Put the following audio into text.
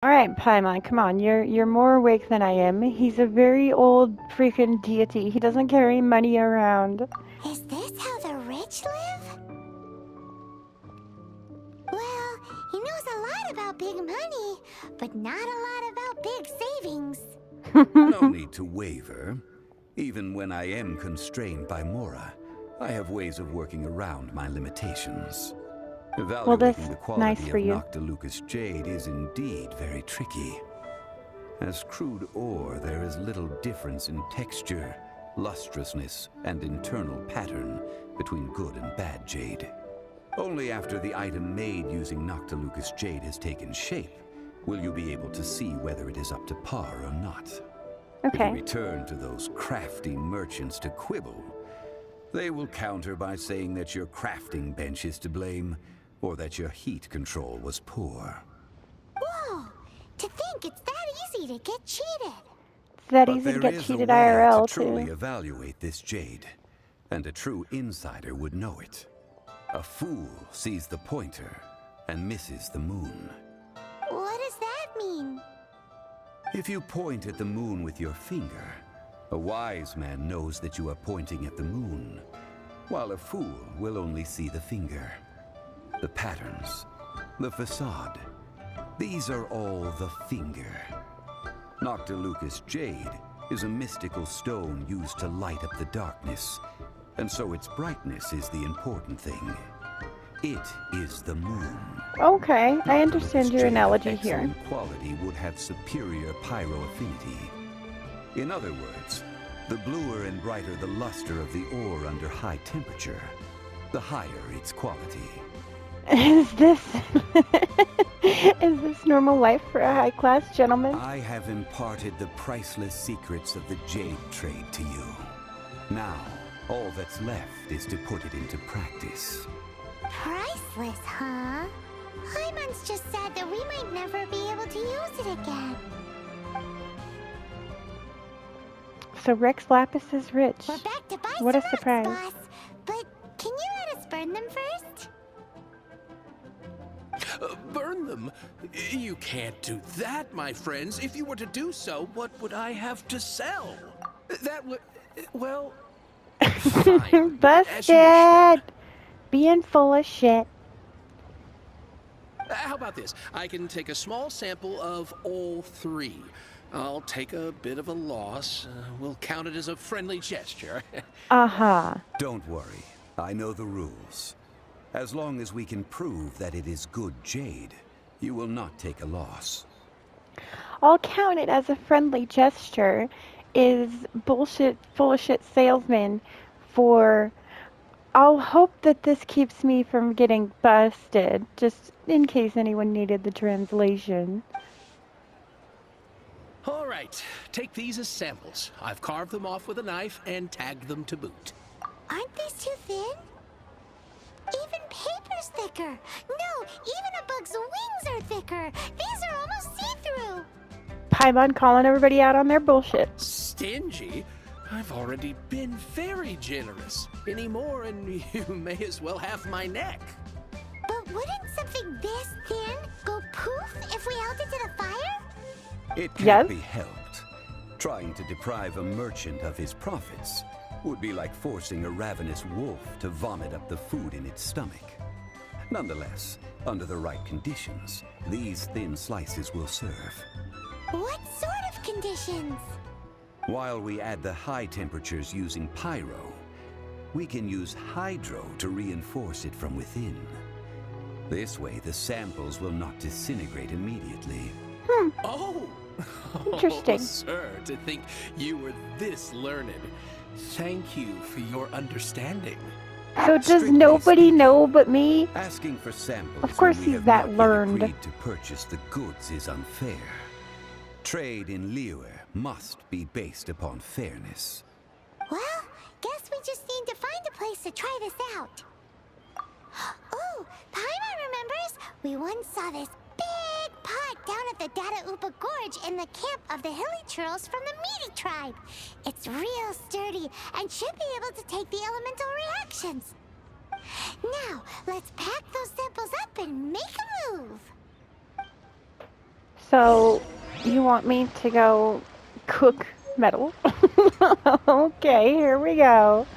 All right, Paimon, come on. You're more awake than I am. He's a very old freaking deity. He doesn't carry money around. Is this how the rich live? Well, he knows a lot about big money, but not a lot about big savings. No need to waver. Even when I am constrained by Mora, I have ways of working around my limitations. Well, that's Evaluating the nice quality for of you. Noctilucous jade is indeed very tricky. As crude ore, there is little difference in texture, lustrousness, and internal pattern between good and bad jade. Only after the item made using Noctilucous jade has taken shape will you be able to see whether it is up to par or not. If you Okay. return to those crafty merchants to quibble, they will counter by saying that your crafting bench is to blame, or that your heat control was poor. Whoa! To think it's that easy to get cheated. It's that But easy to there get is a cheated way to IRL, truly too. evaluate this jade, and a true insider would know it. A fool sees the pointer and misses the moon. What does that mean? If you point at the moon with your finger, a wise man knows that you are pointing at the moon, while a fool will only see the finger. The patterns, the facade, these are all the finger. Noctilucous jade is a mystical stone used to light up the darkness, and so its brightness is the important thing. It is the moon. Okay, I understand Noctilucous your jade of analogy here. excellent quality would have superior pyro affinity. In other words, the bluer and brighter the luster of the ore under high temperature, the higher its quality. Is this is this normal life for a high-class gentleman? I have imparted the priceless secrets of the jade trade to you. Now, all that's left is to put it into practice. Priceless, huh? Hyman's just said that we might never be able to use it again. So Rex Lapis is rich. We're back to buy What a some surprise. nuts, boss. But can you let us burn them first? Burn them? You can't do that, my friends. If you were to do so, what would I have to sell? That would... well... fine. As you wish, Busted! then. Being full of shit. How about this? I can take a small sample of all three. I'll take a bit of a loss. We'll count it as a friendly gesture. Uh-huh. Don't worry, I know the rules. As long as we can prove that it is good jade, you will not take a loss. I'll count it as a friendly gesture is bullshit, full of shit salesman for... I'll hope that this keeps me from getting busted, just in case anyone needed the translation. All right, take these as samples. I've carved them off with a knife and tagged them to boot. Aren't these too thin? Even paper's thicker. No, even a bug's wings are thicker. These are almost see-through. Paimon calling everybody out on their bullshit. Stingy? I've already been very generous. Any more and you may as well have my neck. But wouldn't something this thin go poof if we held it to the fire? It Yes? can't be helped. Trying to deprive a merchant of his profits would be like forcing a ravenous wolf to vomit up the food in its stomach. Nonetheless, under the right conditions, these thin slices will serve. What sort of conditions? While we add the high temperatures using pyro, we can use hydro to reinforce it from within. This way, the samples will not disintegrate immediately. Oh! Interesting. Oh, sir, to think you were this learned. Thank you for your understanding. So does Strictly nobody speaking, know but me? Asking for samples Of course when we he's have that not yet learned. agreed to purchase the goods is unfair. Trade in Liyue must be based upon fairness. Well, guess we just need to find a place to try this out. Oh, Paimon remembers we once saw this big pot down at the Data Upa Gorge in the camp of the Hilly Churls from the Meaty tribe. It's real sturdy and should be able to take the elemental reactions. Now, let's pack those samples up and make a move. So, you want me to go cook metal? Okay, here we go.